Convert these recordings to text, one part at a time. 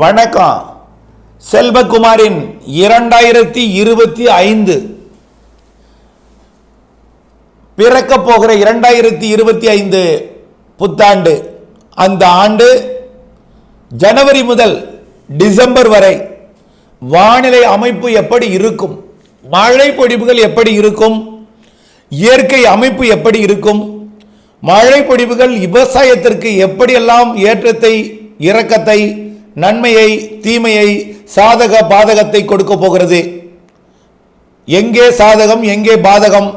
வணக்கம். செல்வகுமாரின் 2025 பிறக்க போகிற 2025 புத்தாண்டு, அந்த ஆண்டு ஜனவரி முதல் டிசம்பர் வரை வானிலை அமைப்பு எப்படி இருக்கும், மழை பொழிவுகள் எப்படி இருக்கும், இயற்கை அமைப்பு எப்படி இருக்கும், மழை பொழிவுகள் விவசாயத்திற்கு எப்படியெல்லாம் ஏற்றத்தை இரக்கத்தை நன்மையை தீமையை சாதக பாதகத்தை கொடுக்க போகிறது, எங்கே சாதகம் எங்கே பாதகம்,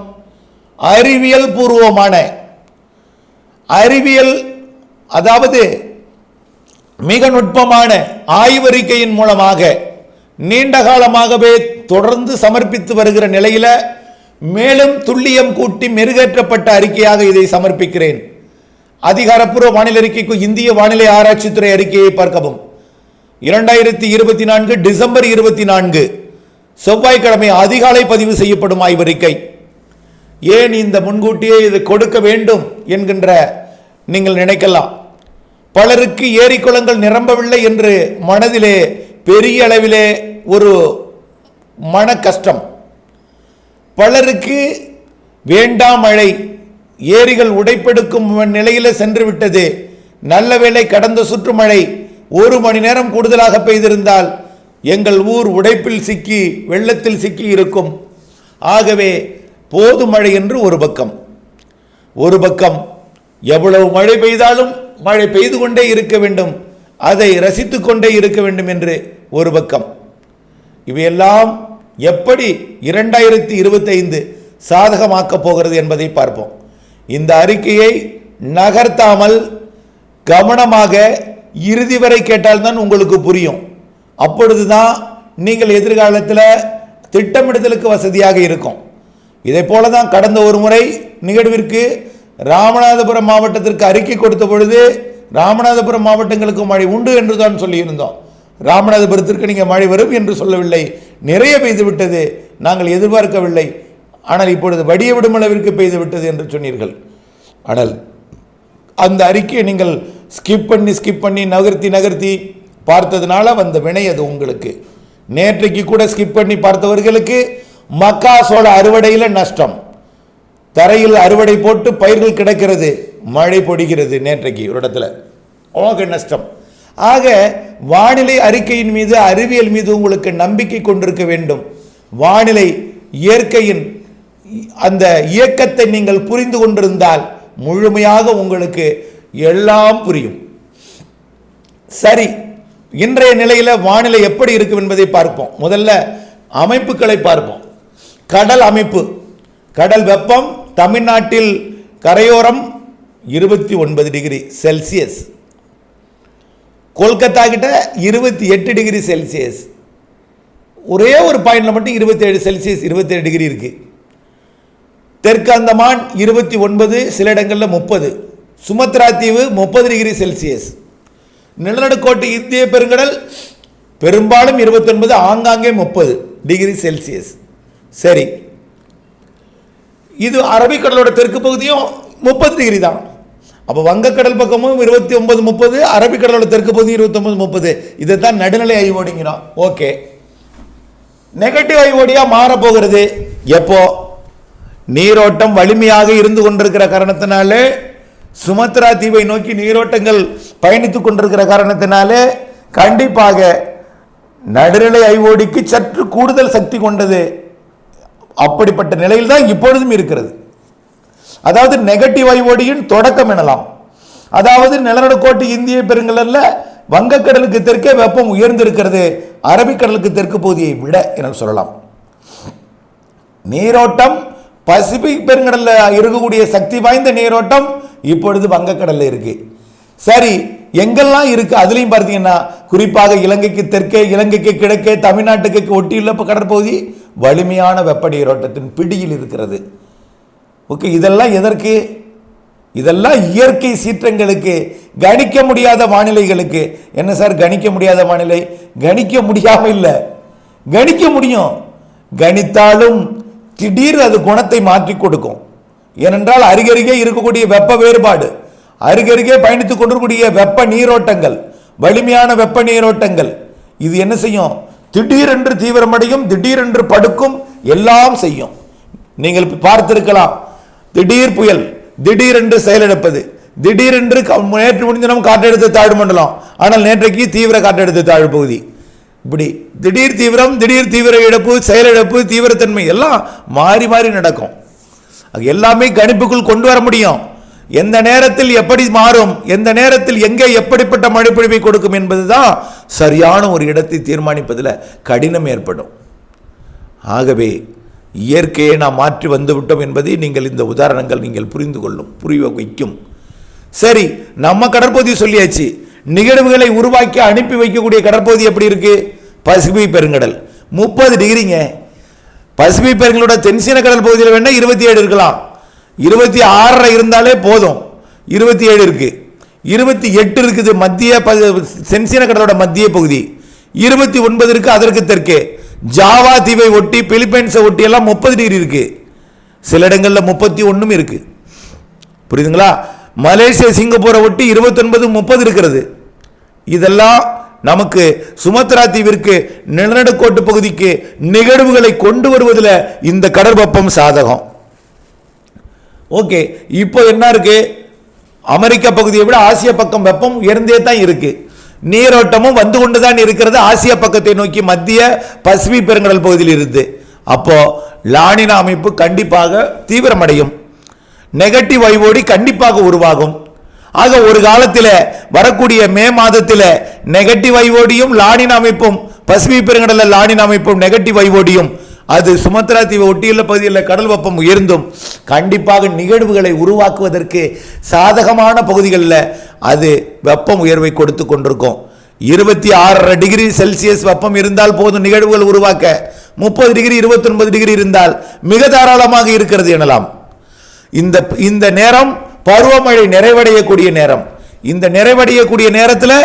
அறிவியல் பூர்வமான அறிவியல் அதாவது மிக நுட்பமான ஆய்வறிக்கையின் மூலமாக நீண்ட காலமாகவே தொடர்ந்து சமர்ப்பித்து வருகிற நிலையில் மேலும் துல்லியம் கூட்டி மெருகேற்றப்பட்ட அறிக்கையாக இதை சமர்ப்பிக்கிறேன். அதிகாரப்பூர்வ வானிலை அறிக்கைக்கு இந்திய வானிலை ஆராய்ச்சித்துறை அறிக்கையை பார்க்கவும். 2024 டிசம்பர் 24 செவ்வாய்க்கிழமை அதிகாலை பதிவு செய்யப்படும் ஆய்வறிக்கை. ஏன் இந்த முன்கூட்டியே இது கொடுக்க வேண்டும் என்கின்ற நீங்கள் நினைக்கலாம். பலருக்கு ஏரி குளங்கள் நிரம்பவில்லை என்று மனதிலே பெரிய அளவிலே ஒரு மன கஷ்டம். பலருக்கு வேண்டாம் மழை, ஏரிகள் உடைப்பெடுக்கும் நிலையில் சென்று விட்டது, நல்ல வேளை கடந்த சுற்று மழை 1 மணி நேரம் கூடுதலாக பெய்திருந்தால் எங்கள் ஊர் உடைப்பில் சிக்கி வெள்ளத்தில் சிக்கி இருக்கும். ஆகவே போது மழை என்று ஒரு பக்கம் எவ்வளவு மழை பெய்தாலும் மழை பெய்து கொண்டே இருக்க வேண்டும், அதை ரசித்து கொண்டே இருக்க வேண்டும் என்று ஒரு பக்கம். இவையெல்லாம் எப்படி 2025 சாதகமாக்கப் போகிறது என்பதை பார்ப்போம். இந்த அறிக்கையை நகர்த்தாமல் கவனமாக இறுதி வரை கேட்டால்தான் உங்களுக்கு புரியும். அப்பொழுதுதான் நீங்கள் எதிர்காலத்தில் திட்டமிடுதலுக்கு வசதியாக இருக்கும். இதை போல தான் கடந்த ஒரு முறை நிகழ்விற்கு ராமநாதபுரம் மாவட்டத்திற்கு அறிக்கை கொடுத்த பொழுது ராமநாதபுரம் மாவட்டங்களுக்கு மழை உண்டு என்று தான் சொல்லியிருந்தோம். ராமநாதபுரத்திற்கு நீங்கள் மழை வரும் என்று சொல்லவில்லை, நிறைய பெய்து விட்டது, நாங்கள் எதிர்பார்க்கவில்லை, ஆனால் இப்பொழுது வடிய விடும் அளவிற்கு பெய்து விட்டது என்று சொன்னீர்கள். ஆனால் அந்த அறிக்கையை நீங்கள் ஸ்கிப் பண்ணி நகர்த்தி பார்த்ததுனால வந்த வினை அது உங்களுக்கு. நேற்றைக்கு கூட ஸ்கிப் பண்ணி பார்த்தவர்களுக்கு மக்காசோள அறுவடையில் நஷ்டம், தரையில் அறுவடை போட்டு பயிர்கள் கிடக்கிறது, மழை பொடிகிறது நேற்றைக்கு ஒரு இடத்துல, நஷ்டம். ஆக வானிலை அறிக்கையின் மீது அறிவியல் மீது உங்களுக்கு நம்பிக்கை கொண்டிருக்க வேண்டும். வானிலை இயற்கையின் அந்த இயக்கத்தை நீங்கள் புரிந்து கொண்டிருந்தால் முழுமையாக உங்களுக்கு எல்லாம் புரியும். சரி, இன்றைய நிலையில் வானிலை எப்படி இருக்கும் என்பதை பார்ப்போம். முதல்ல அமைப்புகளை பார்ப்போம். கடல் அமைப்பு, கடல் வெப்பம் தமிழ்நாட்டில் கரையோரம் 29 டிகிரி செல்சியஸ், கொல்கத்தா கிட்ட 28 டிகிரி செல்சியஸ், ஒரே ஒரு பாயிண்ட்ல மட்டும் 27 செல்சியஸ் 27 டிகிரி இருக்கு. தெற்கு அந்தமான் 29, சில இடங்களில் 30, சுமத்ரா தீவு 30 டிகிரி செல்சியஸ், நிலநடுக்கோட்டு இந்திய பெருங்கடல் பெரும்பாலும் 29, ஆங்காங்கே 30 டிகிரி செல்சியஸ். சரி, இது அரபிக்கடலோட தெற்கு பகுதியும் 30 டிகிரி தான். அப்போ வங்கக்கடல் பக்கமும் 29, 30, அரபிக்கடலோட தெற்கு பகுதி 29, 30. இதை தான் நடுநிலை ஐஓடிங்கிறோம். ஓகே, நெகட்டிவ் ஐஓடியா மாறப்போகிறது எப்போ? நீரோட்டம் வலிமையாக இருந்து கொண்டிருக்கிற காரணத்தினாலே, சுமத்ரா தீவை நோக்கி நீரோட்டங்கள் பயணித்துக் கொண்டிருக்கிற காரணத்தினாலே கண்டிப்பாக நடுநிலை ஐஓடிக்கு சற்று கூடுதல் சக்தி கொண்டது. அப்படிப்பட்ட நிலையில் தான் இப்பொழுதும் இருக்கிறது. அதாவது நெகட்டிவ் ஐஓடியின் தொடக்கம் எனலாம். அதாவது நிலநடுக்கோட்டு இந்திய பெருங்கடல்ல வங்கக்கடலுக்கு தெற்கே வெப்பம் உயர்ந்திருக்கிறது, அரபிக்கடலுக்கு தெற்கு பகுதியை விட என சொல்லலாம். நீரோட்டம் பசிபிக் பெருங்கடல்ல இருக்கக்கூடிய சக்தி வாய்ந்த நீரோட்டம் இப்பொழுது வங்கக்கடல்ல இருக்கு. சரி, எங்கெல்லாம் இருக்கு அதுலயும் பார்த்தீங்கன்னா குறிப்பாக இலங்கைக்கு தெற்கே, இலங்கைக்கு கிழக்கே, தமிழ்நாட்டுக்கு ஒட்டியுள்ள கடற்பகுதி வலிமையான வெப்ப நீரோட்டத்தின் பிடியில் இருக்கிறது. ஓகே, இதெல்லாம் எதற்கு? இதெல்லாம் இயற்கை சீற்றங்களுக்கு, கணிக்க முடியாத வானிலைகளுக்கு. என்ன சார் கணிக்க முடியாத வானிலை? கணிக்க முடியாம இல்லை, கணிக்க முடியும். கணித்தாலும் திடீர் அது குணத்தை மாற்றி கொடுக்கும். ஏனென்றால் அருகருகே இருக்கக்கூடிய வெப்ப வேறுபாடு, அருகருகே பயணித்துக் கொண்டிருக்கூடிய வெப்ப நீரோட்டங்கள், வலிமையான வெப்ப நீரோட்டங்கள். இது என்ன செய்யும்? திடீரென்று தீவிரமடையும், திடீரென்று படுக்கும், எல்லாம் செய்யும். நீங்கள் பார்த்திருக்கலாம், திடீர் புயல், திடீரென்று செயலிழப்பது, திடீரென்று நேற்று முடிஞ்ச காற்றழுத்த தாழ்வு மண்டலம், ஆனால் நேற்றைக்கு தீவிர காற்றழுத்த தாழ்வு பகுதி. இப்படி திடீர் தீவிரம், திடீர் தீவிர இழப்பு, செயலிழப்பு, தீவிரத்தன்மை எல்லாம் மாறி மாறி நடக்கும். எல்லாமே கணிப்புக்குள் கொண்டு வர முடியும். எந்த நேரத்தில் எப்படி மாறும், எந்த நேரத்தில் எங்கே எப்படிப்பட்ட மழை பொழிவை கொடுக்கும் என்பதுதான் சரியான ஒரு இடத்தை தீர்மானிப்பதில் கடினம் ஏற்படும். ஆகவே இயற்கையை நாம் மாற்றி வந்துவிட்டோம் என்பதை நீங்கள் இந்த உதாரணங்கள் நீங்கள் புரிய வைக்கும். சரி, நம்ம கடற்பகுதி சொல்லியாச்சு. நிகழ்வுகளை உருவாக்கி அனுப்பி வைக்கக்கூடிய கடற்பகுதி எப்படி இருக்கு? பசிபிக் பெருங்கடல் 30 டிகிரிங்க. பசிபிக் பெருங்கடலோட தென்சீன கடல் பகுதியில் வேணா 27 இருக்கலாம், 26 இருந்தாலே போதும். 27 இருக்கு, 28 இருக்குது மத்திய தென்சீன கடலோட மத்திய பகுதி, 29 இருக்கு அதற்கு தெற்கே. ஜாவா தீவை ஒட்டி, பிலிப்பைன்ஸை ஒட்டி எல்லாம் 30 டிகிரி இருக்கு. சில இடங்களில் 31 இருக்கு. புரியுதுங்களா? மலேசியா சிங்கப்பூரை ஒட்டி 29, 30 இருக்கிறது. இதெல்லாம் நமக்கு சுமத்ரா தீவிற்கு நிலநடுக்கோட்டு பகுதிக்கு நிகழ்வுகளை கொண்டு வருவதில் இந்த கடற்பப்பம் சாதகம். ஓகே, இப்போ என்ன இருக்கு? அமெரிக்க பகுதியை விட ஆசிய பக்கம் வெப்பம் உயர்ந்தே தான் இருக்கு. நீரோட்டமும் வந்து கொண்டுதான் இருக்கிறது ஆசிய பக்கத்தை நோக்கி, மத்திய பசிபிக் பெருங்கடல் பகுதியில் இருந்து. அப்போ லானினா அமைப்பு கண்டிப்பாக தீவிரமடையும், நெகட்டிவ் வைவோடி கண்டிப்பாக உருவாகும். ஆக ஒரு காலத்தில் வரக்கூடிய மே மாதத்தில் நெகட்டிவ் வைவோடியும் லானினா அமைப்பும், பசிபிக் பெருங்கடலில் லானினா அமைப்பும் நெகட்டிவ் வைவோடியும், அது சுமத்ரா தீவை ஒட்டியுள்ள பகுதியில் கடல் வெப்பம் உயர்ந்தும் கண்டிப்பாக நிகழ்வுகளை உருவாக்குவதற்கு சாதகமான பகுதிகளில் அது வெப்பம் உயர்வை கொடுத்து கொண்டிருக்கும். 26 டிகிரி செல்சியஸ் வெப்பம் இருந்தால் போதும் நிகழ்வுகள் உருவாக்க. 30 டிகிரி 29 டிகிரி இருந்தால் மிக தாராளமாக இருக்கிறது எனலாம். இந்த நேரம் பருவமழை நிறைவடையக்கூடிய நேரம். இந்த நிறைவடையக்கூடிய நேரத்தில்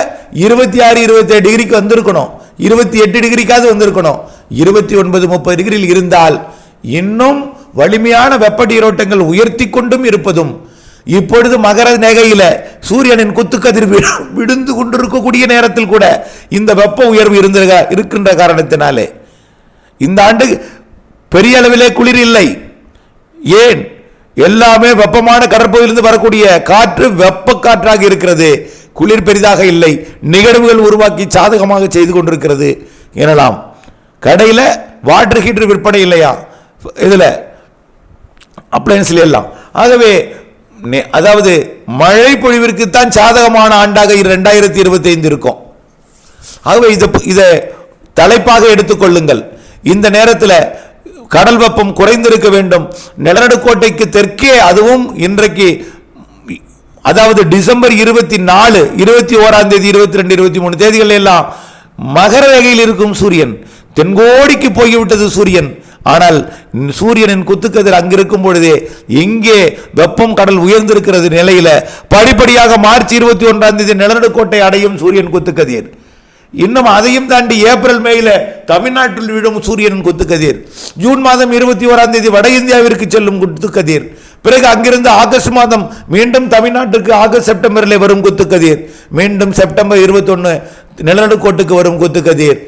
26, 27 டிகிரிக்கு வந்திருக்கணும், 28 டிகிரிக்காவது வந்திருக்கணும். 29, 30 டிகிரியில் இருந்தால் இன்னும் வலிமையான வெப்ப நீரோட்டங்கள் உயர்த்தி கொண்டும் இருப்பதும், இப்பொழுது மகர நேகையில சூரியனின் குத்துக்கதிர் விழுந்து கொண்டிருக்கக்கூடிய நேரத்தில் கூட இந்த வெப்ப உயர்வு இருக்கின்ற காரணத்தினாலே இந்த ஆண்டு பெரிய அளவிலே குளிர் இல்லை. ஏன்? எல்லாமே வெப்பமான கடற்பகுதியிலிருந்து வரக்கூடிய காற்று வெப்ப காற்றாக இருக்கிறது. குளிர் பெரிதாக இல்லை, நிகழ்வுகள் உருவாக்கி சாதகமாக செய்து கொண்டிருக்கிறது எனலாம். கடையில் வாட்டர் ஹீட்டர் விற்பனை இல்லையா இதில் அப்ளையன்ஸ்ல எல்லாம். ஆகவே அதாவது மழை பொழிவிற்கு தான் சாதகமான ஆண்டாக 2025 இருக்கும். ஆகவே இதை தலைப்பாக எடுத்துக்கொள்ளுங்கள். இந்த நேரத்தில் கடல் வெப்பம் குறைந்திருக்க வேண்டும். நிலநடுக்கோட்டைக்கு தெற்கே, அதுவும் இன்றைக்கு அதாவது டிசம்பர் 24, 21ஆம் தேதி, 22, 23 தேதிகள் எல்லாம் மகர ரேகையில் இருக்கும் சூரியன் தென்கோடிக்கு போய்விட்டது சூரியன். ஆனால் சூரியனின் குத்துக்கதிர் அங்கிருக்கும் பொழுதே இங்கே வெப்பம் கடல் உயர்ந்திருக்கிறது நிலையில படிப்படியாக மார்ச் 21ஆம் தேதி நிலநடுக்கோட்டை அடையும் சூரியன் குத்துக்கதிர். இன்னும் அதையும் தாண்டி ஏப்ரல் மேல தமிழ்நாட்டில் விடும் சூரியனின் குத்துக்கதிர். ஜூன் மாதம் 21ஆம் தேதி வட இந்தியாவிற்கு செல்லும் குத்துக்கதிர். பிறகு அங்கிருந்து ஆகஸ்ட் மாதம் மீண்டும் தமிழ்நாட்டுக்கு ஆகஸ்ட் செப்டம்பரில் வரும் குத்துக்கதிர். மீண்டும் செப்டம்பர் 21 நிலநடுக்கோட்டுக்கு வரும் குத்துக்கதிர்.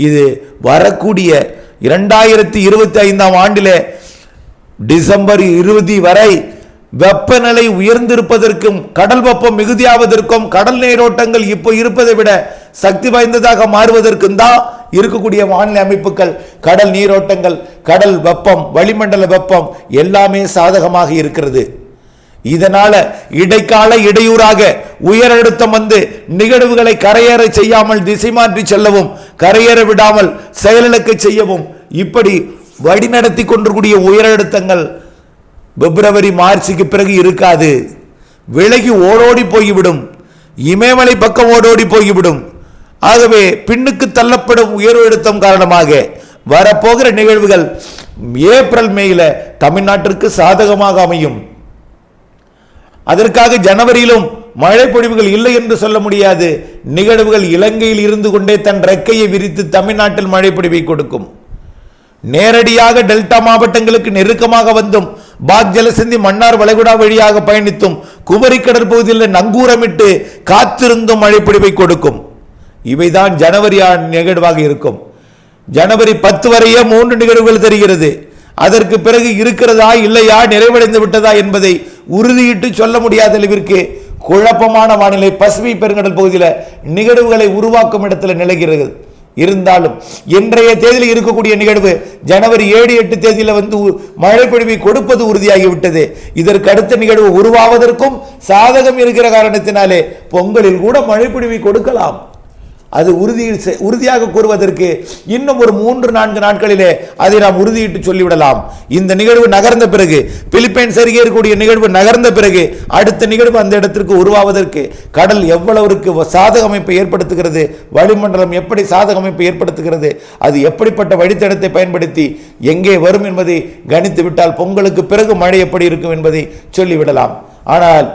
இது வரக்கூடிய 2025ஆம் ஆண்டிலே டிசம்பர் 20 வரை வெப்பநிலை உயர்ந்திருப்பதற்கும் கடல் வெப்பம் மிகுதியாவதற்கும் கடல் நீரோட்டங்கள் இப்போ இருப்பதை விட சக்தி வாய்ந்ததாக மாறுவதற்கும் தான் இருக்கக்கூடிய வானிலை அமைப்புகள், கடல் நீரோட்டங்கள், கடல் வெப்பம், வளிமண்டல வெப்பம் எல்லாமே சாதகமாக இருக்கிறது. இதனால இடைக்கால இடையூறாக உயர் அழுத்தம் வந்து நிகழ்வுகளை கரையேற செய்யாமல் திசை மாற்றி செல்லவும், கரையேற விடாமல் செயலிழக்க செய்யவும், இப்படி வழிநடத்தி கொண்டிருக்கூடிய உயர் அழுத்தங்கள் பிப்ரவரி மார்ச்சுக்கு பிறகு இருக்காது. விலகி ஓடோடி போய்விடும், இமயமலை பக்கம் ஓடோடி போய்விடும். ஆகவே பின்னுக்கு தள்ளப்படும் உயர் அழுத்தம் காரணமாக வரப்போகிற நிகழ்வுகள் ஏப்ரல் மேல தமிழ்நாட்டிற்கு சாதகமாக அமையும். அதற்காக ஜனவரியிலும் மழை பொழிவுகள் இல்லை என்று சொல்ல முடியாது. நிகழ்வுகள் இலங்கையில் இருந்து கொண்டே தன் ரெக்கையை விரித்து தமிழ்நாட்டில் மழை பொழிவை கொடுக்கும். நேரடியாக டெல்டா மாவட்டங்களுக்கு நெருக்கமாக வந்தும் பாக் ஜலசந்தி மன்னார் வளைகுடா வழியாக பயணித்தும் குமரி கடற்பகுதியில் நங்கூரமிட்டு காத்திருந்தும் மழை பொழிவை கொடுக்கும். இவைதான் ஜனவரி நிகழ்வாக இருக்கும். ஜனவரி 10 வரையே 3 நிகழ்வுகள் தெரிகிறது. அதற்கு பிறகு இருக்கிறதா இல்லையா, நிறைவடைந்து விட்டதா என்பதை உறுதியிட்டு சொல்ல முடியாத அளவிற்கு குழப்பமான வானிலை பசிபிக் பெருங்கடல் பகுதியில் நிகழ்வுகளை உருவாக்கும் இடத்துல நிலைகிறது. இருந்தாலும் இன்றைய தேதியில் இருக்கக்கூடிய நிகழ்வு ஜனவரி 7-8 தேதியில் மழை பொழிவை கொடுப்பது உறுதியாகிவிட்டது. இதற்கு அடுத்த நிகழ்வு உருவாவதற்கும் சாதகம் இருக்கிற காரணத்தினாலே பொங்கலில் கூட மழை பொழிவை கொடுக்கலாம். அது உறுதியாக கூறுவதற்கு இன்னும் ஒரு 3-4 நாட்களிலே அதை நாம் உறுதியிட்டு சொல்லிவிடலாம். இந்த நிகழ்வு நகர்ந்த பிறகு, பிலிப்பைன்ஸ் அருகே இருக்கக்கூடிய நிகழ்வு நகர்ந்த பிறகு அடுத்த நிகழ்வு அந்த இடத்திற்கு உருவாவதற்கு கடல் எவ்வளவுக்கு சாதக அமைப்பை ஏற்படுத்துகிறது, வளிமண்டலம் எப்படி சாதக அமைப்பை ஏற்படுத்துகிறது, அது எப்படிப்பட்ட வழித்தடத்தை பயன்படுத்தி எங்கே வரும் என்பதை கணித்து விட்டால் பொங்கலுக்கு பிறகு மழை எப்படி இருக்கும் என்பதை சொல்லிவிடலாம். ஆனால்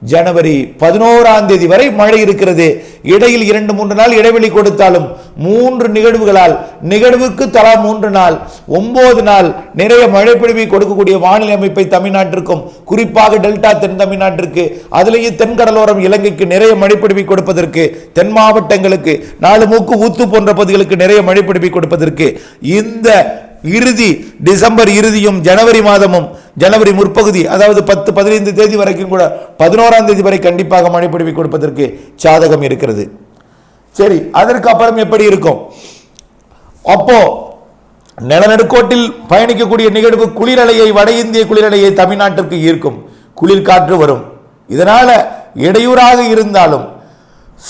ஜனவரி 11ஆம் தேதி வரை மழை இருக்கிறது. இடையில் 2-3 நாள் இடைவெளி கொடுத்தாலும் 3 நிகழ்வுகளால், நிகழ்வுக்கு தலா 3 நாள், 9 நாள் நிறைய மழை பொழிவை கொடுக்கக்கூடிய வானிலை அமைப்பை தமிழ்நாட்டிற்கும், குறிப்பாக டெல்டா தென் தமிழ்நாட்டிற்கு, அதிலேயே தென்கடலோரம் இலங்கைக்கு நிறைய மழை பொழிவை கொடுப்பதற்கு, தென் மாவட்டங்களுக்கு, 4 மூக்கு ஊத்து போன்ற பகுதிகளுக்கு நிறைய மழை பொழிவை கொடுப்பதற்கு இந்த இறுதி டிசம்பர் இறுதியும் ஜனவரி மாதமும், ஜனவரி முற்பகுதி, அதாவது 10-15 தேதி வரைக்கும் கூட 11ஆம் தேதி வரை கண்டிப்பாக மழை பொழிவை கொடுப்பதற்கு சாதகம் இருக்கிறது. சரி, அதற்கு அப்புறம் எப்படி இருக்கும்? அப்போ நிலநடுக்கோட்டில் பயணிக்கக்கூடிய நிகழ்வு குளிரலையை, வட இந்திய குளிரலையை தமிழ்நாட்டிற்கு ஈர்க்கும். குளிர் காற்று வரும். இதனால இடையூறாக இருந்தாலும்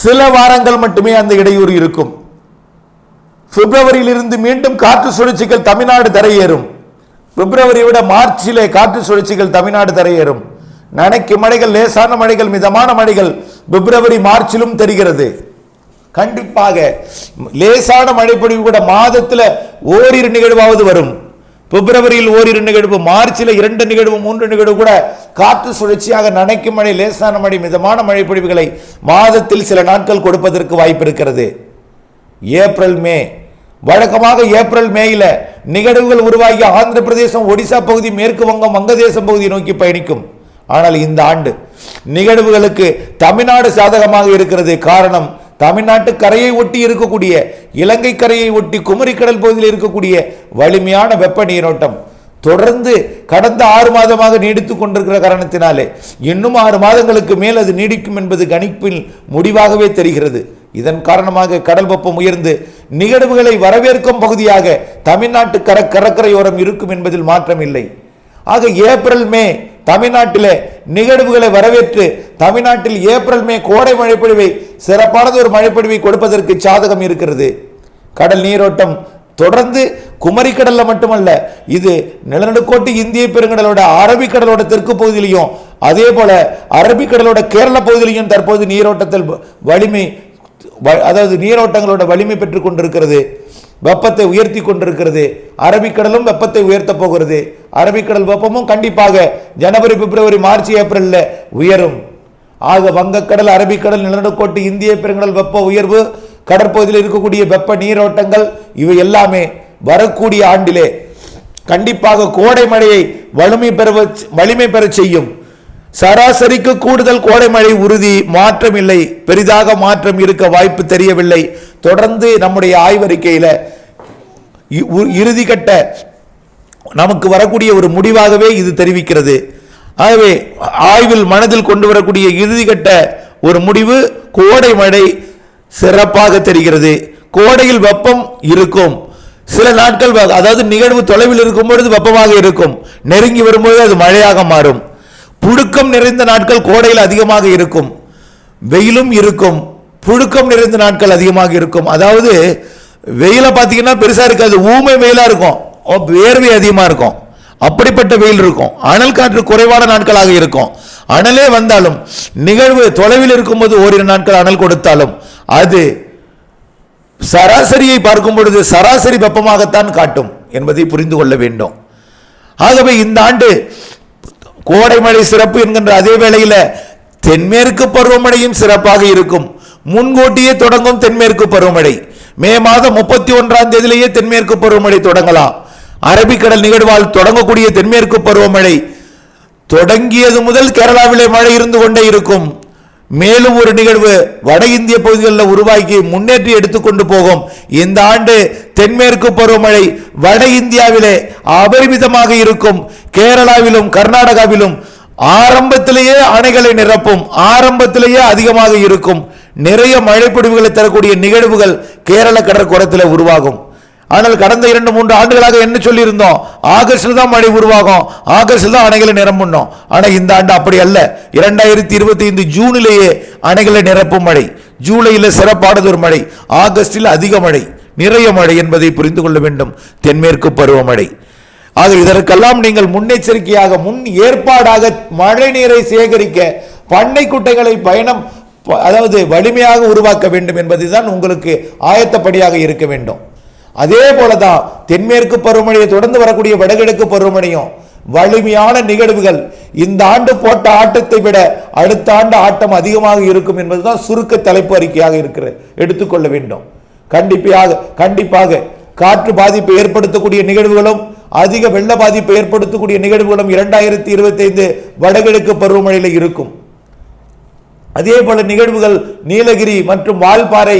சில வாரங்கள் மட்டுமே அந்த இடையூறு இருக்கும். பிப்ரவரியிலிருந்து மீண்டும் காற்று சுழற்சிகள் தமிழ்நாடு தரையேறும். பிப்ரவரியை விட மார்ச்சிலே காற்று சுழற்சிகள் தமிழ்நாடு தரையேறும். நனைக்கும் மழைகள், லேசான மழைகள், மிதமான மழைகள் பிப்ரவரி மார்ச்சிலும் தெரிகிறது. கண்டிப்பாக லேசான மழை பொழிவு கூட மாதத்தில் ஓரிரு நிகழ்வாவது வரும். பிப்ரவரியில் ஓரிரு நிகழ்வு, மார்ச்சில் 2 நிகழ்வு 3 நிகழ்வு கூட காற்று சுழற்சியாக நனைக்கும் மழை, லேசான மழை, மிதமான மழை பொழிவுகளை மாதத்தில் சில நாட்கள் கொடுப்பதற்கு வாய்ப்பு இருக்கிறது. ஏப்ரல் மே, வழக்கமாக ஏப்ரல் மேயில நிகழ்வுகள் உருவாகி ஆந்திர பிரதேசம், ஒடிசா பகுதி, மேற்கு வங்கம், வங்கதேசம் பகுதியை நோக்கி பயணிக்கும். ஆனால் இந்த ஆண்டு நிகழ்வுகளுக்கு தமிழ்நாடு சாதகமாக இருக்கிறது. காரணம், தமிழ்நாட்டு கரையை ஒட்டி இருக்கக்கூடிய, இலங்கை கரையை ஒட்டி குமரிக்கடல் பகுதியில் இருக்கக்கூடிய வலிமையான வெப்ப நீரோட்டம் தொடர்ந்து கடந்த 6 மாதமாக நீடித்துக் கொண்டிருக்கிற காரணத்தினாலே இன்னும் 6 மாதங்களுக்கு மேல் அது நீடிக்கும் என்பது கணிப்பில் முடிவாகவே தெரிகிறது. இதன் காரணமாக கடல் வெப்பம் உயர்ந்து நிகழ்வுகளை வரவேற்கும் பகுதியாக தமிழ்நாட்டு கடற்கரையோரம் இருக்கும் என்பதில் மாற்றம் இல்லை. ஆக ஏப்ரல் மே தமிழ்நாட்டிலே நிகழ்வுகளை வரவேற்று தமிழ்நாட்டில் ஏப்ரல் மே கோடை மழைப்பொழிவை, சிறப்பானது ஒரு மழைப்பொழிவை கொடுப்பதற்கு சாதகம் இருக்கிறது. கடல் நீரோட்டம் தொடர்ந்து குமரிக்கடல்ல மட்டுமல்ல, இது நிலநடுக்கோட்டு இந்திய பெருங்கடலோட, அரபிக்கடலோட தெற்கு பகுதியிலையும், அதே போல அரபிக்கடலோட கேரள பகுதியிலையும் தற்போது நீரோட்டத்தில் வலிமை, அதாவது நீரோட்டங்களோட வலிமை பெற்றுக் கொண்டிருக்கிறது. வெப்பத்தை உயர்த்தி கொண்டிருக்கிறது. அரபிக்கடலும் வெப்பத்தை உயர்த்த போகிறது. அரபிக்கடல் வெப்பமும் கண்டிப்பாக ஜனவரி, பிப்ரவரி, மார்ச், ஏப்ரல்ல உயரும். ஆக வங்கக்கடல், அரபிக்கடல், நிலநடுக்கோட்டு இந்திய பெருங்கடல் வெப்ப உயர்வு, கடற்பகுதியில் இருக்கக்கூடிய வெப்ப நீரோட்டங்கள், இவை எல்லாமே வரக்கூடிய ஆண்டிலே கண்டிப்பாக கோடை மழையை வலிமை பெற செய்யும். சராசரிக்கு கூடுதல் கோடை மழை உறுதி, மாற்றம் இல்லை. பெரிதாக மாற்றம் இருக்க வாய்ப்பு தெரியவில்லை. தொடர்ந்து நம்முடைய ஆய்வறிக்கையில் இறுதிக்கட்ட நமக்கு வரக்கூடிய ஒரு முடிவாகவே இது தெரிவிக்கிறது. ஆகவே ஆய்வில் மனதில் கொண்டு வரக்கூடிய இறுதிக்கட்ட ஒரு முடிவு, கோடை மழை சிறப்பாக தெரிகிறது. கோடையில் வெப்பம் இருக்கும். சில நாட்கள், அதாவது நிகழ்வு தொலைவில் இருக்கும் பொழுது வெப்பமாக இருக்கும், நெருங்கி வரும்போது அது மழையாக மாறும். புழுக்கம் நிறைந்த நாட்கள் கோடையில் அதிகமாக இருக்கும், வெயிலும் இருக்கும். புழுக்கம் நிறைந்த நாட்கள் அதிகமாக இருக்கும். அதாவது வெயில பார்த்தீங்கன்னா பெருசா இருக்காது, ஊமை வெயிலா இருக்கும், வேர்வை அதிகமா இருக்கும், அப்படிப்பட்ட வெயில் இருக்கும். அனல் காற்று குறைவான நாட்களாக இருக்கும். அனலே வந்தாலும் நிகழ்வு தொலைவில் இருக்கும்போது ஓரிரு நாட்கள் அனல் கொடுத்தாலும் அது சராசரியை பார்க்கும் பொழுது சராசரி வெப்பமாகத்தான் காட்டும் என்பதை புரிந்து கொள்ள வேண்டும். ஆகவே இந்த ஆண்டு கோடை மழை சிறப்பு என்கின்ற அதே வேளையில் தென்மேற்கு பருவமழையும் சிறப்பாக இருக்கும். முன்கூட்டியே தொடங்கும் தென்மேற்கு பருவமழை. மே மாதம் 31ஆம் தேதியிலேயே தென்மேற்கு பருவமழை தொடங்கலாம். அரபிக்கடல் நிகழ்வால் தொடங்கக்கூடிய தென்மேற்கு பருவமழை தொடங்கியது முதல் கேரளாவிலே மழை இருந்து கொண்டே இருக்கும். மேலும் ஒரு நிகழ்வு வட இந்திய பகுதிகளில் உருவாக்கி முன்னேற்றி எடுத்துக்கொண்டு போகும். இந்த ஆண்டு தென்மேற்கு பருவமழை வட இந்தியாவிலே அபரிமிதமாக இருக்கும். கேரளாவிலும் கர்நாடகாவிலும் ஆரம்பத்திலேயே அணைகளை நிரப்பும், ஆரம்பத்திலேயே அதிகமாக இருக்கும். நிறைய மழைப்பொழிவுகளை தரக்கூடிய நிகழ்வுகள் கேரள கடற்கரையில் உருவாகும். ஆனால் கடந்த 2-3 ஆண்டுகளாக என்ன சொல்லியிருந்தோம், ஆகஸ்டில் தான் மழை உருவாகும், ஆகஸ்டில் தான் அணைகளை நிரம்பணும். ஆனால் இந்த ஆண்டு அப்படி அல்ல. 2025 ஜூனிலேயே அணைகளை நிரப்பும் மழை, ஜூலையில் சிறப்பானது ஒரு மழை, ஆகஸ்டில் அதிக மழை, நிறைய மழை என்பதை புரிந்து கொள்ள வேண்டும். தென்மேற்கு பருவமழை. ஆக இதற்கெல்லாம் நீங்கள் முன்னெச்சரிக்கையாக முன் ஏற்பாடாக மழை நீரை சேகரிக்க பண்ணை குட்டைகளை அதாவது வலிமையாக உருவாக்க வேண்டும் என்பதுதான் உங்களுக்கு ஆயத்தப்படியாக இருக்க வேண்டும். அதே போலதான் தென்மேற்கு பருவமழையை தொடர்ந்து வரக்கூடிய வடகிழக்கு பருவமழையும் வலிமையான நிகழ்வுகள். இந்த ஆண்டு போட்ட ஆட்டத்தை விட அடுத்த ஆண்டு ஆட்டம் அதிகமாக இருக்கும் என்பதுதான் சுருக்க தலைப்பு அறிக்கையாக இருக்கிறது, எடுத்துக்கொள்ள வேண்டும். கண்டிப்பாக காற்று பாதிப்பை ஏற்படுத்தக்கூடிய நிகழ்வுகளும் அதிக வெள்ள பாதிப்பை ஏற்படுத்தக்கூடிய நிகழ்வுகளும் 2025 வடகிழக்கு பருவமழையில் இருக்கும். அதே போல நிகழ்வுகள் நீலகிரி மற்றும் வால்பாறை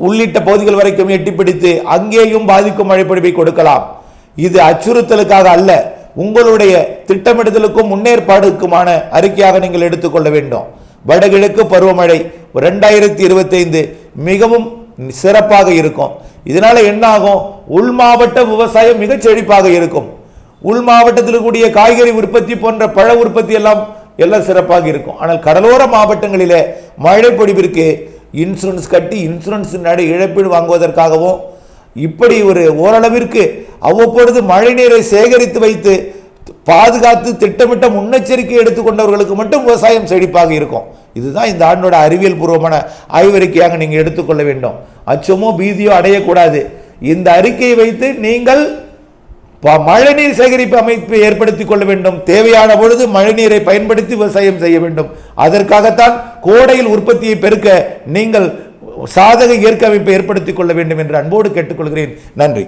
உள்ளிட்ட பகுதிகள் வரைக்கும் எட்டிப்பிடித்து அங்கேயும் பாதிக்கும் மழைப்பொழிவை கொடுக்கலாம். இது அச்சுறுத்தலுக்காக அல்ல, உங்களுடைய திட்டமிடுதலுக்கும் முன்னேற்பாடுக்குமான அறிக்கையாக நீங்கள் எடுத்துக்கொள்ள வேண்டும். வடகிழக்கு பருவமழை 2025 மிகவும் சிறப்பாக இருக்கும். இதனால என்ன ஆகும், உள் மாவட்ட விவசாயம் மிக செழிப்பாக இருக்கும். உள் மாவட்டத்தில் கூடிய காய்கறி உற்பத்தி போன்ற பழ உற்பத்தி எல்லாம் சிறப்பாக இருக்கும். ஆனால் கடலோர மாவட்டங்களிலே மழை பொழிவிற்கு இன்சூரன்ஸ் கட்டி இன்சூரன்ஸ் இழப்பீடு வாங்குவதற்காகவும் இப்படி ஒரு ஓரளவிற்கு அவ்வப்பொழுது மழை நீரை சேகரித்து வைத்து பாதுகாத்து திட்டமிட்ட முன்னெச்சரிக்கை எடுத்துக்கொண்டவர்களுக்கு மட்டும் விவசாயம் செழிப்பாக இருக்கும். இதுதான் இந்த ஆண்டோட அறிவியல் பூர்வமான ஆய்வறிக்கையாக நீங்கள் எடுத்துக்கொள்ள வேண்டும். அச்சமோ பீதியோ அடையக்கூடாது. இந்த அறிக்கையை வைத்து நீங்கள் மழைநீர் சேகரிப்பு அமைப்பை ஏற்படுத்திக் கொள்ள வேண்டும். தேவையான பொழுது மழைநீரை பயன்படுத்தி விவசாயம் செய்ய வேண்டும். அதற்காகத்தான் கோடையில் உற்பத்தியை பெருக்க நீங்கள் சாதக இயற்கை அமைப்பை ஏற்படுத்திக் கொள்ள வேண்டும் என்று அன்போடு கேட்டுக்கொள்கிறேன். நன்றி.